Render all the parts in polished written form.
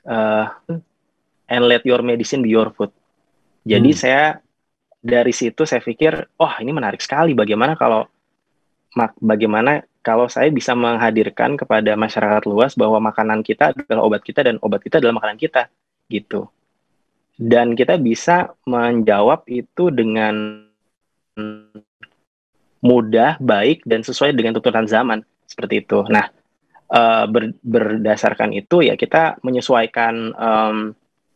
eh, and let your medicine be your food. Jadi Hmm. saya dari situ saya pikir, oh ini menarik sekali. Bagaimana kalau saya bisa menghadirkan kepada masyarakat luas bahwa makanan kita adalah obat kita dan obat kita adalah makanan kita, gitu. Dan kita bisa menjawab itu dengan mudah, baik, dan sesuai dengan tuntutan zaman seperti itu. Nah, berdasarkan itu ya kita menyesuaikan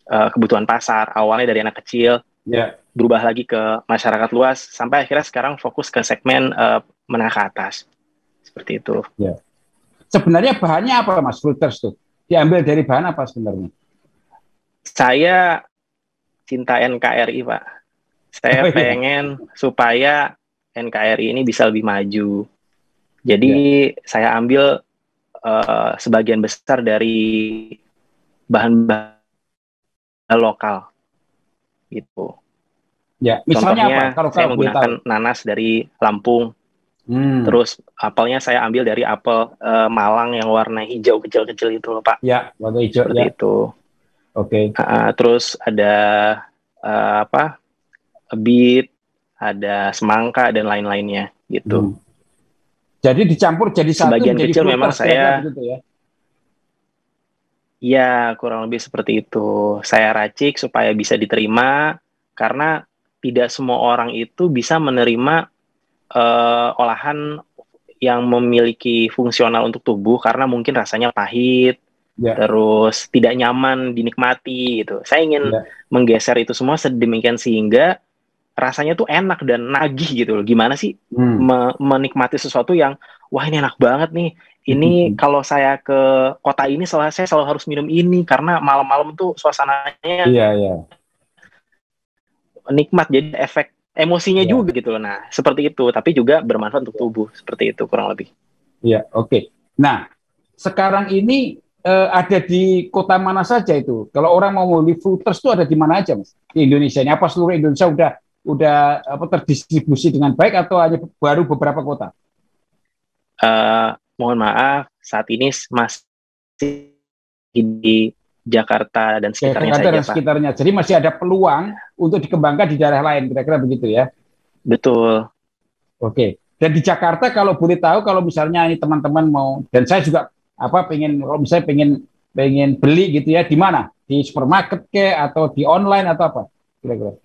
kebutuhan pasar awalnya dari anak kecil, Ya, berubah lagi ke masyarakat luas sampai akhirnya sekarang fokus ke segmen menengah ke atas seperti itu. ya. Sebenarnya bahannya apa, Mas? Filters tuh diambil dari bahan apa sebenarnya? Saya cinta NKRI, Pak. Saya Oh iya, pengen supaya NKRI ini bisa lebih maju. Jadi ya, saya ambil sebagian besar dari bahan-bahan lokal gitu. ya. Misalnya apa? Contohnya Kalau saya kalau boleh tahu. menggunakan nanas dari Lampung, Hmm. terus apelnya saya ambil dari apel Malang yang warna hijau kecil-kecil itu loh Pak, Ya, warna hijau seperti ya. itu. Oke. Terus ada apa? Beet, ada semangka dan lain-lainnya gitu. Hmm. Jadi dicampur jadi satu Sebagian menjadi kecil memang fruiters kira-kira saya, begitu ya. ya kurang lebih seperti itu. Saya racik supaya bisa diterima karena tidak semua orang itu bisa menerima olahan yang memiliki fungsional untuk tubuh karena mungkin rasanya pahit, Ya, terus tidak nyaman dinikmati gitu. Saya ingin ya. menggeser itu semua sedemikian sehingga rasanya tuh enak dan nagih gitu loh. Gimana sih Hmm. menikmati sesuatu yang wah ini enak banget nih. Ini kalau saya ke kota ini saya selalu harus minum ini karena malam-malam tuh suasananya Iya, iya, nikmat jadi efek emosinya iya. juga gitu loh. Nah, seperti itu, tapi juga bermanfaat untuk tubuh seperti itu kurang lebih. Iya, oke. Nah, sekarang ini ada di kota mana saja itu? Kalau orang mau beli fruiters itu ada di mana aja, Mas? Di Indonesia ini apa seluruh Indonesia udah apa terdistribusi dengan baik atau hanya baru beberapa kota? Mohon maaf, saat ini masih di Jakarta dan sekitarnya Jakarta saja, dan Pak. sekitarnya. Jadi masih ada peluang untuk dikembangkan di daerah lain, kira-kira begitu ya. Betul. Oke. Dan di Jakarta kalau boleh tahu kalau misalnya ini teman-teman mau dan saya juga apa pengen kalau misalnya pengen pengen beli gitu ya di mana? Di supermarket ke atau di online atau apa? Kira-kira.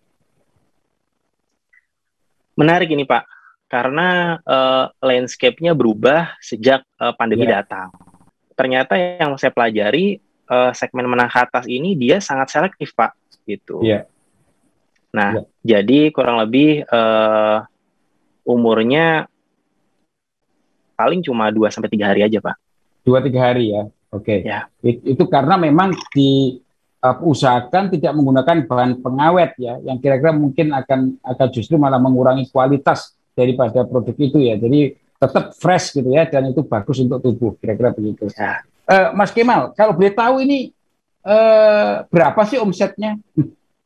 Menarik ini, Pak. Karena landscape-nya berubah sejak pandemi Ya, datang. Ternyata yang saya pelajari, segmen menengah ke atas ini dia sangat selektif, Pak. Gitu. ya, Nah, ya. jadi kurang lebih umurnya paling cuma 2 sampai 3 hari aja, Pak. 2-3 hari ya. Oke. Ya, Itu karena memang diusahakan tidak menggunakan bahan pengawet ya, yang kira-kira mungkin akan justru malah mengurangi kualitas daripada produk itu ya. Jadi tetap fresh gitu ya, dan itu bagus untuk tubuh, kira-kira begitu. ya. Mas Kemal, kalau boleh tahu ini berapa sih omsetnya?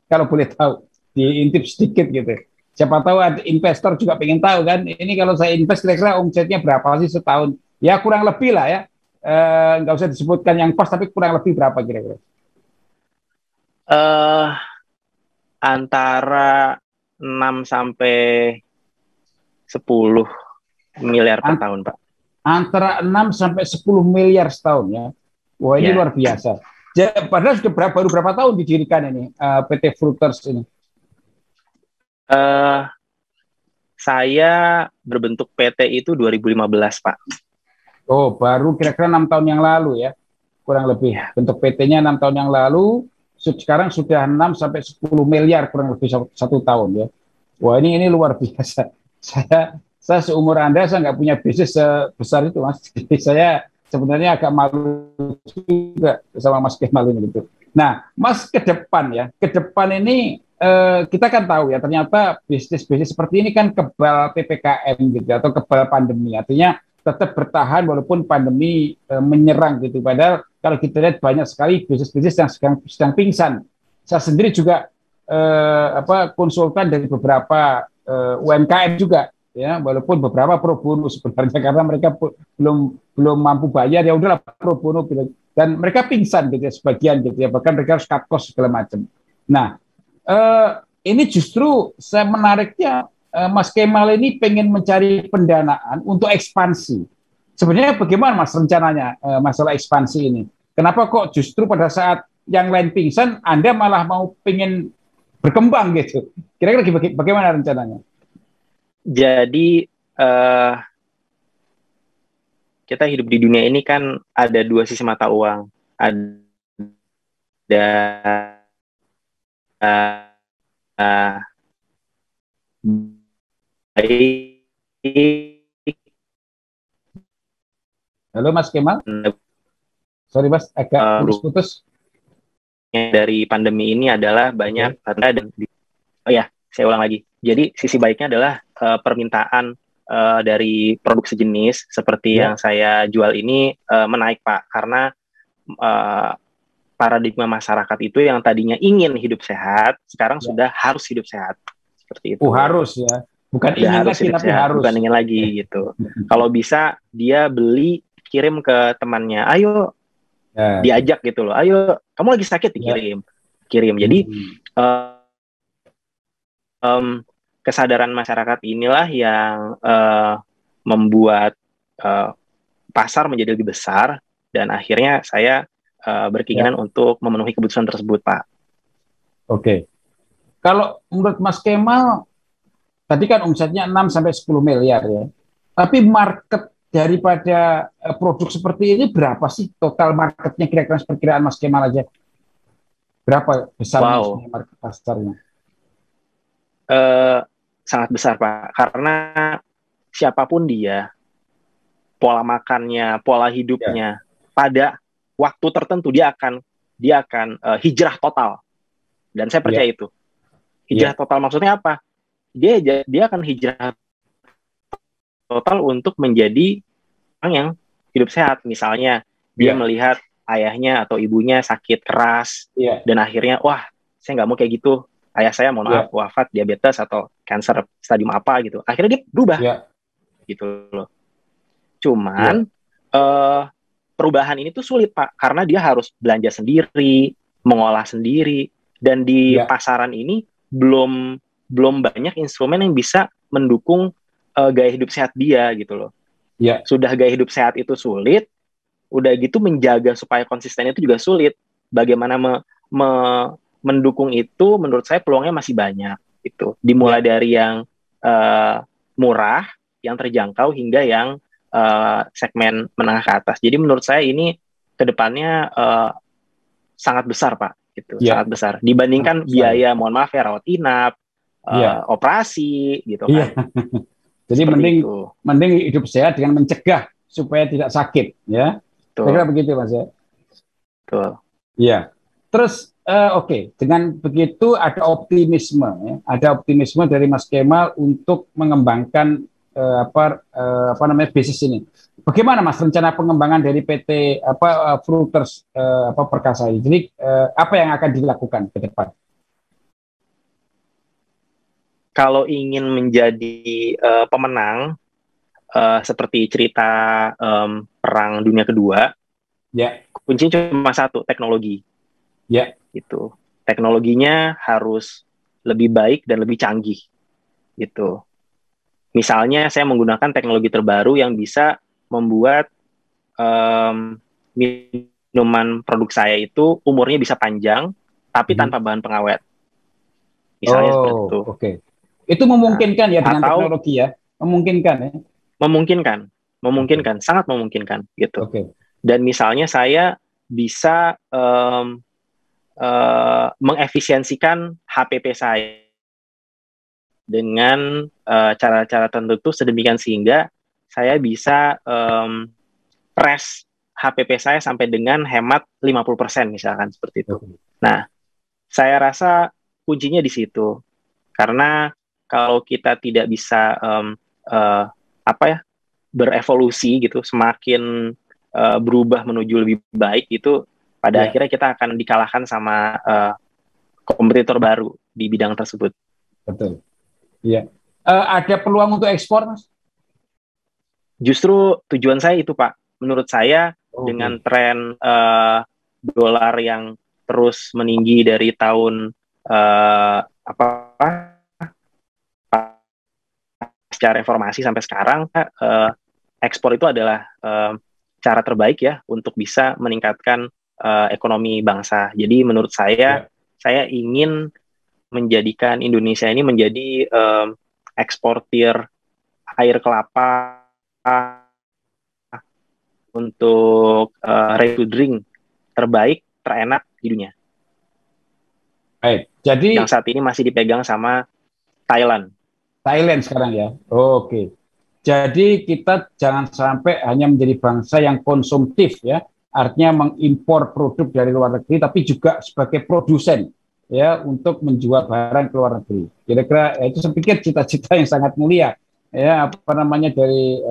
Kalau boleh tahu, diintip sedikit gitu. Siapa tahu ada investor juga pengen tahu kan. Ini kalau saya invest kira-kira omsetnya berapa sih setahun? Ya kurang lebih lah ya. Nggak usah disebutkan yang pas, tapi kurang lebih berapa kira-kira? eh Antara 6 sampai 10 miliar per An- tahun, Pak. Antara 6 sampai 10 miliar setahun ya. Wah ini Ya, luar biasa. Padahal sudah baru berapa tahun didirikan ini PT Fruiters ini? eh saya berbentuk PT itu 2015, Pak. Oh, baru kira-kira 6 tahun yang lalu ya, kurang lebih. Ya, Bentuk PT-nya 6 tahun yang lalu, sekarang sudah 6 sampai 10 miliar kurang lebih satu tahun ya. Wah ini luar biasa. Saya seumur Anda saya nggak punya bisnis sebesar itu Mas. Jadi saya sebenarnya agak malu juga sama Mas Kemal ini gitu. Nah, Mas ke depan ya, ke depan ini kita kan tahu ya ternyata bisnis-bisnis seperti ini kan kebal PPKM gitu atau kebal pandemi. Artinya tetap bertahan walaupun pandemi menyerang gitu. Padahal kalau kita lihat banyak sekali bisnis-bisnis yang sedang pingsan. Saya sendiri juga konsultan dari beberapa UMKM juga ya, walaupun beberapa pro bono sebenarnya karena mereka belum belum mampu bayar ya udahlah pro bono dan mereka pingsan gitu ya, sebagian gitu ya, bahkan mereka harus cut cost segala macam. Nah, ini justru saya menariknya Mas Kemal ini pengen mencari pendanaan untuk ekspansi. Sebenarnya bagaimana Mas rencananya masalah ekspansi ini? Kenapa kok justru pada saat yang lain pingsan, Anda malah mau pengen berkembang gitu? Kira-kira bagaimana rencananya? Jadi kita hidup di dunia ini kan ada dua sisi mata uang. Ada baik Halo Mas Kemal, sorry Mas, agak putus-putus. Dari pandemi ini adalah banyak oh ya, saya ulang lagi. Jadi sisi baiknya adalah permintaan dari produk sejenis seperti yang saya jual ini menaik Pak, karena paradigma masyarakat itu yang tadinya ingin hidup sehat, sekarang sudah harus hidup sehat. Seperti itu. Harus ya. Bukan ingin harus lagi, tapi sehat. harus. Bukan ingin lagi gitu. Kalau bisa dia beli, kirim ke temannya. Ayo diajak gitu loh. Ayo, kamu lagi sakit dikirim. Kirim. Jadi kesadaran masyarakat inilah yang membuat pasar menjadi lebih besar, dan akhirnya saya berkeinginan untuk memenuhi kebutuhan tersebut, Pak. Oke. Kalau menurut Mas Kemal, tadi kan omsetnya 6-10 miliar ya. Tapi market daripada produk seperti ini berapa sih total marketnya, kira-kira perkiraan Mas Kemal aja? Berapa besar market pasarnya? Sangat besar, Pak. Karena siapapun dia, pola makannya, pola hidupnya, pada waktu tertentu dia akan hijrah total. Dan saya percaya itu. Hijrah total maksudnya apa? Dia akan hijrah total untuk menjadi orang yang hidup sehat. Misalnya dia melihat ayahnya atau ibunya sakit keras, dan akhirnya, wah, saya nggak mau kayak gitu. Ayah saya mohon maaf wafat diabetes atau kanker stadium apa gitu. Akhirnya dia berubah gitu loh. Cuman perubahan ini tuh sulit, Pak, karena dia harus belanja sendiri, mengolah sendiri, dan di pasaran ini belum banyak instrumen yang bisa mendukung gaya hidup sehat dia gitu loh. Sudah gaya hidup sehat itu sulit, udah gitu menjaga supaya konsisten itu juga sulit. Bagaimana mendukung itu, menurut saya peluangnya masih banyak gitu. Dimulai dari yang murah, yang terjangkau, hingga yang segmen menengah ke atas. Jadi menurut saya ini kedepannya sangat besar, Pak. Gitu, sangat besar. Dibandingkan biaya, mohon maaf ya, rawat inap, operasi, gitu kan. Jadi mending hidup sehat dengan mencegah supaya tidak sakit, ya. Kira-kira begitu, Mas ya. Betul. Iya. Terus oke, dengan begitu ada optimisme, ya. Ada optimisme dari Mas Kemal untuk mengembangkan bisnis ini. Bagaimana Mas rencana pengembangan dari PT Fruiters Perkasa ini? Jadi apa yang akan dilakukan ke depan? Kalau ingin menjadi pemenang seperti cerita Perang Dunia Kedua, kuncinya cuma satu, teknologi. Gitu. Teknologinya harus lebih baik dan lebih canggih. Gitu. Misalnya saya menggunakan teknologi terbaru yang bisa membuat minuman produk saya itu umurnya bisa panjang, tapi tanpa bahan pengawet. Misalnya seperti itu. Itu memungkinkan ya dengan teknologi ya? Memungkinkan ya? Memungkinkan, sangat memungkinkan gitu. Dan misalnya saya bisa mengefisiensikan HPP saya dengan cara-cara tertentu sedemikian sehingga saya bisa press HPP saya sampai dengan hemat 50% misalkan seperti itu. Nah, saya rasa kuncinya di situ. Karena kalau kita tidak bisa berevolusi gitu, semakin berubah menuju lebih baik itu, pada akhirnya kita akan dikalahkan sama kompetitor baru di bidang tersebut. Betul. Iya. Ada peluang untuk ekspor, Mas? Justru tujuan saya itu, Pak. Menurut saya dengan tren dolar yang terus meninggi dari tahun apa pasca reformasi sampai sekarang, ekspor itu adalah cara terbaik ya untuk bisa meningkatkan ekonomi bangsa. Jadi menurut saya ingin menjadikan Indonesia ini menjadi eksportir air kelapa untuk ready to drink terbaik, terenak di dunia. Baik, jadi yang saat ini masih dipegang sama Thailand. Thailand sekarang ya. Oke. Jadi kita jangan sampai hanya menjadi bangsa yang konsumtif ya, artinya mengimpor produk dari luar negeri, tapi juga sebagai produsen ya untuk menjual barang ke luar negeri. Kira-kira itu saya pikir cita-cita yang sangat mulia ya, apa namanya dari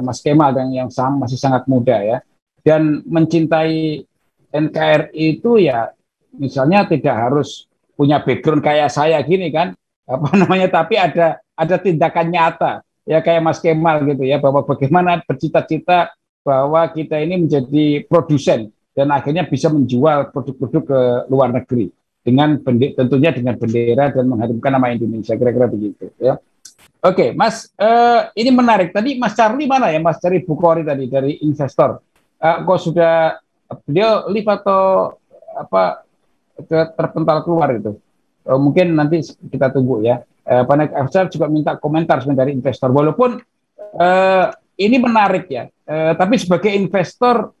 Mas Kemal yang masih sangat muda ya, dan mencintai NKRI itu ya misalnya tidak harus punya background kayak saya gini kan, apa namanya, tapi ada tindakan nyata ya kayak Mas Kemal gitu ya, bahwa bagaimana bercita-cita bahwa kita ini menjadi produsen dan akhirnya bisa menjual produk-produk ke luar negeri dengan tentunya dengan bendera dan mengharumkan nama Indonesia, kira-kira begitu ya. Oke, Mas, ini menarik. Tadi Mas Charlie mana ya, Mas Charlie Bukhori tadi dari investor. Kok sudah beliau live atau apa terpental keluar itu? Mungkin nanti kita tunggu ya. Saya juga minta komentar dari investor. Walaupun ini menarik ya, tapi sebagai investor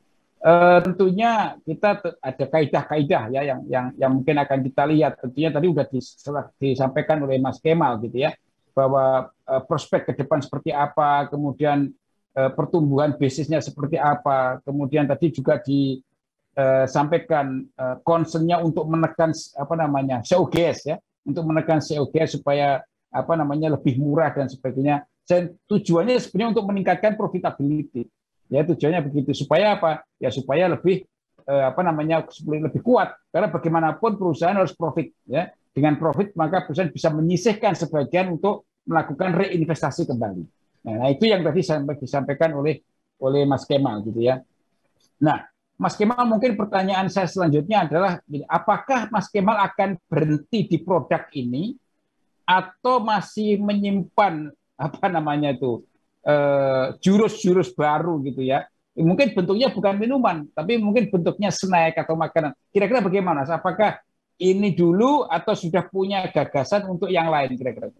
tentunya kita ada kaidah-kaidah ya yang mungkin akan kita lihat. Tentunya tadi sudah disampaikan oleh Mas Kemal gitu ya, bahwa prospek ke depan seperti apa, kemudian pertumbuhan bisnisnya seperti apa, kemudian tadi juga disampaikan concernnya untuk menekan COGS ya, untuk menekan COGS supaya lebih murah dan sebagainya. Dan tujuannya sebenarnya untuk meningkatkan profitability. Ya, tujuannya begitu supaya apa? Ya supaya lebih lebih kuat, karena bagaimanapun perusahaan harus profit ya. Dengan profit maka perusahaan bisa menyisihkan sebagian untuk melakukan reinvestasi kembali. Nah, itu yang tadi disampaikan oleh Mas Kemal gitu ya. Nah, Mas Kemal, mungkin pertanyaan saya selanjutnya adalah, apakah Mas Kemal akan berhenti di produk ini atau masih menyimpan jurus-jurus baru gitu ya? Mungkin bentuknya bukan minuman, tapi mungkin bentuknya snack atau makanan. Kira-kira bagaimana? Apakah ini dulu atau sudah punya gagasan untuk yang lain kira-kira?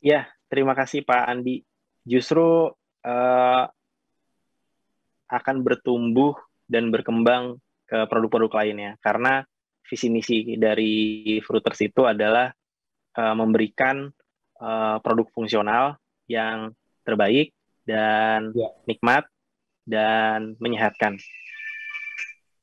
Ya, terima kasih Pak Andi. Justru akan bertumbuh dan berkembang ke produk-produk lainnya, karena visi misi dari Fruiters itu adalah memberikan produk fungsional yang terbaik dan nikmat dan menyehatkan.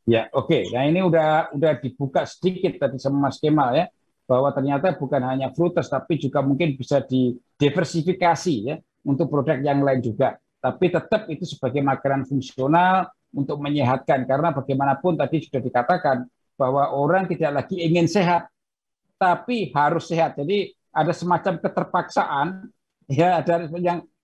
Ya, oke. Nah, ini udah dibuka sedikit tadi sama Mas Kemal ya, bahwa ternyata bukan hanya Fruiters tapi juga mungkin bisa didiversifikasi ya untuk produk yang lain juga. Tapi tetap itu sebagai makanan fungsional untuk menyehatkan, karena bagaimanapun tadi sudah dikatakan bahwa orang tidak lagi ingin sehat tapi harus sehat. Jadi ada semacam keterpaksaan ya, ada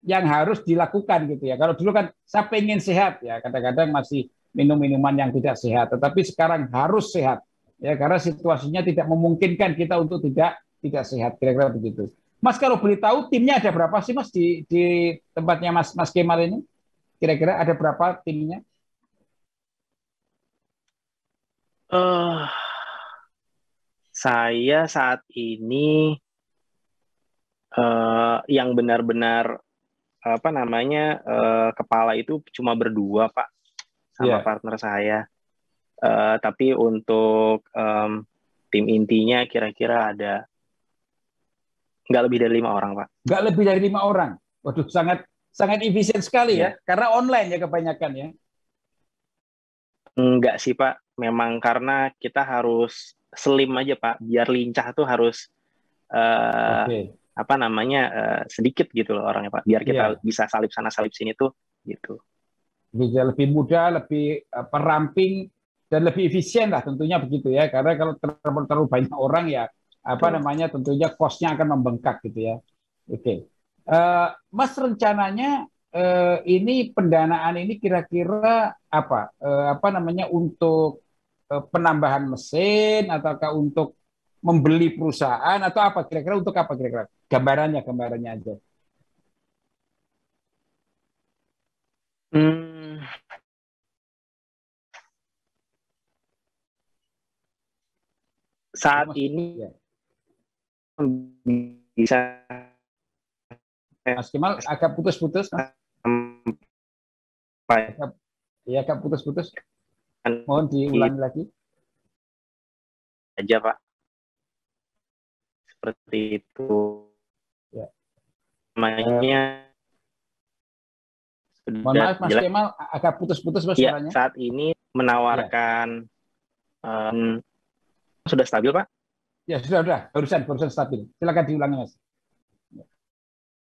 yang harus dilakukan gitu ya. Kalau dulu kan saya pengen sehat ya, kadang-kadang masih minum minuman yang tidak sehat, tetapi sekarang harus sehat ya, karena situasinya tidak memungkinkan kita untuk tidak sehat, kira-kira begitu. Mas, kalau boleh tahu timnya ada berapa sih Mas di tempatnya Mas Kemal ini? Kira-kira ada berapa timnya? Saya saat ini yang benar-benar kepala itu cuma berdua Pak, sama partner saya. Tapi untuk tim intinya kira-kira ada nggak lebih dari 5 orang Pak. Nggak lebih dari 5 orang. Waduh, sangat efisien sekali ya, karena online ya kebanyakan ya. Enggak sih Pak, memang karena kita harus slim aja Pak, biar lincah tuh harus sedikit gitu loh orangnya Pak, biar kita bisa salip sana salip sini tuh gitu. Bisa lebih mudah, lebih ramping dan lebih efisien lah tentunya begitu ya, karena kalau terlalu banyak orang ya tentunya cost-nya akan membengkak gitu ya. Oke. Mas, rencananya ini pendanaan ini kira-kira apa namanya untuk penambahan mesin ataukah untuk membeli perusahaan atau apa kira-kira untuk apa kira-kira gambarannya aja. Hmm, Jadi saat Mas, ini ya, bisa Mas Kemal agak putus-putus Mas, sampai agak, ya agak putus-putus. Mohon diulangi lagi. aja Pak, seperti itu. Ya. Namanya Mohon sudah maaf Mas jelas. Kemal agak putus-putus Mas Ya, suaranya. saat ini Ya, menawarkan sudah stabil Pak. ya sudah barusan stabil. Silakan diulangi Mas.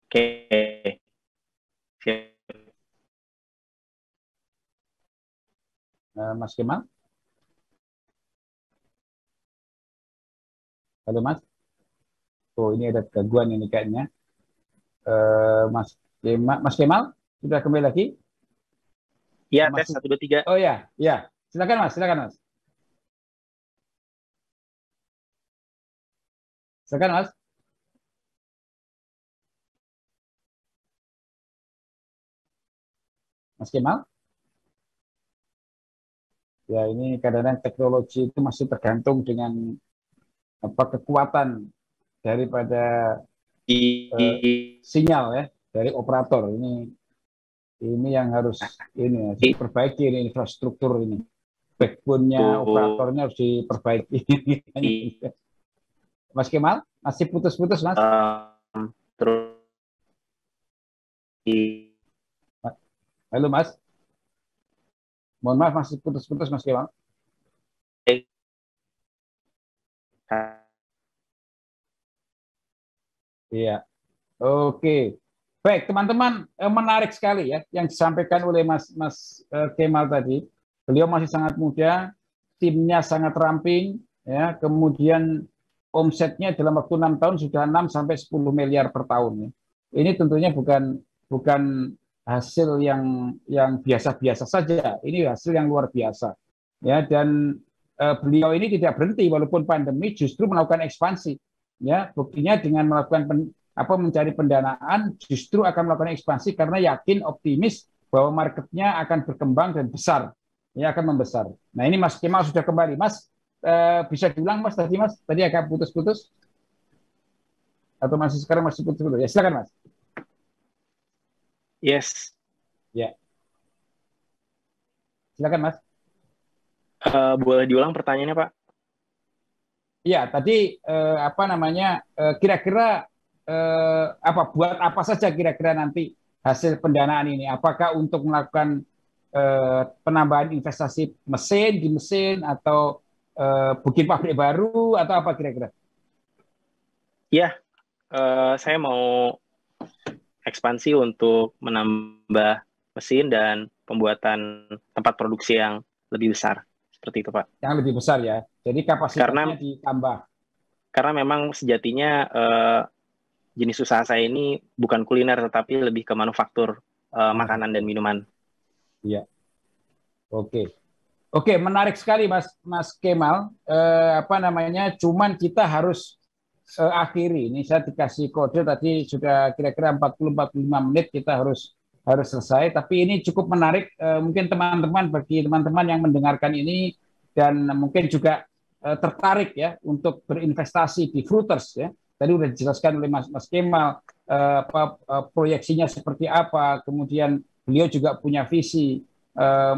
Oke, siap. Mas Kemal, halo Mas. Oh ini ada gangguan ini kayaknya. Mas Kemal sudah kembali lagi? Ya, tes Masih. 1 2 3. Oh ya, ya. Silakan Mas. Silakan Mas. Mas Kemal. Ya ini kadang-kadang teknologi itu masih tergantung dengan apa kekuatan daripada eh, sinyal ya dari operator. Ini yang harus ini ya, diperbaiki ini infrastruktur ini. Backbone-nya operatornya harus diperbaiki. Mas Kemal masih putus-putus Mas. Terus Halo Mas. Mohon maaf masih putus-putus Mas Kemal. Iya. Oke. Baik, teman-teman, menarik sekali ya yang disampaikan oleh Mas Kemal tadi. Beliau masih sangat muda, timnya sangat ramping, ya. Kemudian omsetnya dalam waktu 6 tahun sudah 6 sampai 10 miliar per tahun. Ya. Ini tentunya bukan hasil yang biasa-biasa saja. Ini hasil yang luar biasa. Ya, dan beliau ini tidak berhenti walaupun pandemi justru melakukan ekspansi. Ya, buktinya dengan melakukan mencari pendanaan justru akan melakukan ekspansi karena yakin optimis bahwa marketnya akan berkembang dan besar, ya akan membesar. Nah ini Mas Kemal sudah kembali, Mas bisa diulang Mas tadi agak putus-putus atau masih sekarang masih putus-putus? Ya silakan Mas. Yes. Ya, silakan Mas. Boleh diulang pertanyaannya Pak? Ya tadi kira-kira buat apa saja kira-kira nanti hasil pendanaan ini? Apakah untuk melakukan penambahan investasi di mesin atau bikin pabrik baru atau apa kira-kira? Ya, saya mau ekspansi untuk menambah mesin dan pembuatan tempat produksi yang lebih besar. Seperti itu Pak. Yang lebih besar ya. Jadi kapasitasnya ditambah. Karena memang sejatinya jenis usaha saya ini bukan kuliner tetapi lebih ke manufaktur makanan dan minuman. Iya. Oke, menarik sekali Mas Kemal. Cuman kita harus akhiri. Ini saya dikasih kode tadi sudah kira-kira 40-45 menit kita harus selesai. Tapi ini cukup menarik. Mungkin bagi teman-teman yang mendengarkan ini dan mungkin juga tertarik ya untuk berinvestasi di Fruiters ya. Tadi sudah dijelaskan oleh Mas Kemal proyeksinya seperti apa, kemudian beliau juga punya visi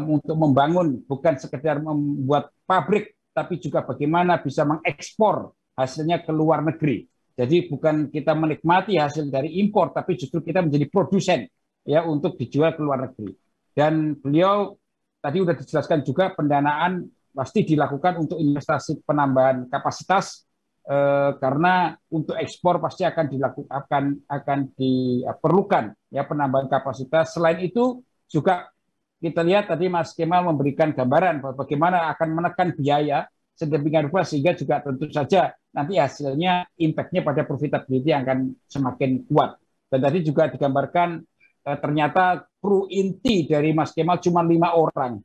untuk membangun bukan sekedar membuat pabrik, tapi juga bagaimana bisa mengekspor hasilnya ke luar negeri. Jadi bukan kita menikmati hasil dari impor, tapi justru kita menjadi produsen ya untuk dijual ke luar negeri. Dan beliau tadi sudah dijelaskan juga pendanaan pasti dilakukan untuk investasi penambahan kapasitas karena untuk ekspor pasti akan diperlukan ya penambahan kapasitas. Selain itu juga kita lihat tadi Mas Kemal memberikan gambaran bagaimana akan menekan biaya sedemikian rupa sehingga juga tentu saja nanti hasilnya impact-nya pada profitability yang akan semakin kuat. Dan tadi juga digambarkan ternyata kru inti dari Mas Kemal cuma 5 orang.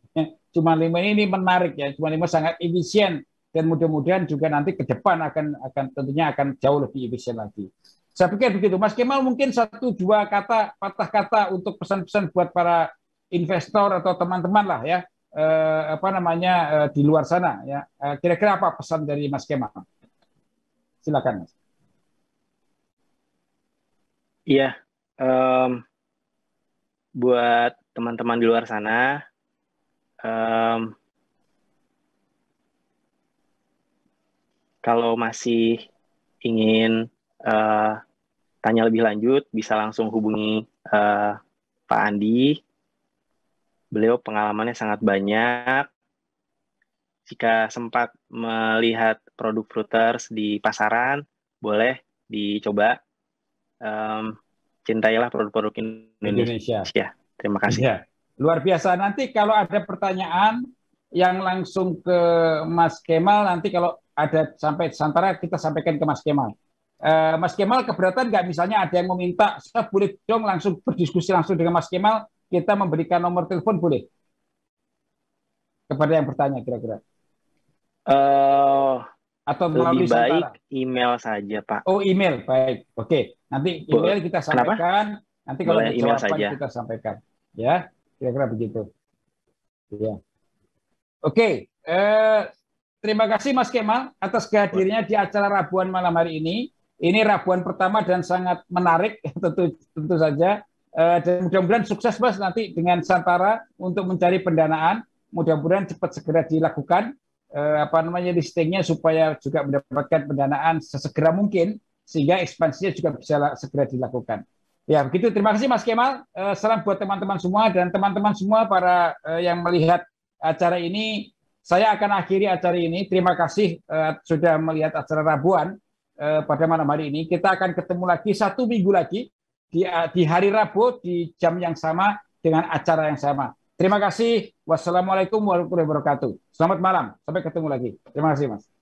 Cuma 5 ini menarik ya, cuma 5 sangat efisien dan mudah-mudahan juga nanti ke depan akan tentunya akan jauh lebih efisien lagi. Saya pikir begitu. Mas Kemal mungkin 1-2 kata patah kata untuk pesan-pesan buat para investor atau teman-teman lah ya, di luar sana ya. Kira-kira apa pesan dari Mas Kemal? Silakan Mas. Iya, buat teman-teman di luar sana, kalau masih ingin tanya lebih lanjut, bisa langsung hubungi Pak Andi. Beliau pengalamannya sangat banyak. Jika sempat melihat produk Fruiters di pasaran, boleh dicoba. Cintailah produk-produk Indonesia. Terima kasih. Ya, luar biasa. Nanti kalau ada pertanyaan yang langsung ke Mas Kemal, nanti kalau ada sampai Santara kita sampaikan ke Mas Kemal. Mas Kemal keberatan nggak misalnya ada yang meminta, saya boleh dong langsung berdiskusi langsung dengan Mas Kemal, kita memberikan nomor telepon boleh? Kepada yang bertanya kira-kira. Atau lebih baik Santara? Email saja, Pak. Oh, email, baik. Oke, nanti email kita sampaikan. Kenapa? Nanti kalau ada jawaban kita sampaikan. Ya, kira-kira begitu. Ya. Oke, terima kasih Mas Kemal atas kehadirannya di acara Rabuan malam hari ini. Ini Rabuan pertama dan sangat menarik, tentu saja. Dan mudah-mudahan sukses Mas nanti dengan Santara untuk mencari pendanaan. Mudah-mudahan cepat segera dilakukan listingnya supaya juga mendapatkan pendanaan sesegera mungkin sehingga ekspansinya juga bisa segera dilakukan. Ya begitu, terima kasih Mas Kemal. Salam buat teman-teman semua dan teman-teman semua para yang melihat acara ini. Saya akan akhiri acara ini. Terima kasih sudah melihat acara Rabuan pada malam hari ini. Kita akan ketemu lagi 1 minggu lagi di hari Rabu di jam yang sama dengan acara yang sama. Terima kasih. Wassalamualaikum warahmatullahi wabarakatuh. Selamat malam. Sampai ketemu lagi. Terima kasih, Mas.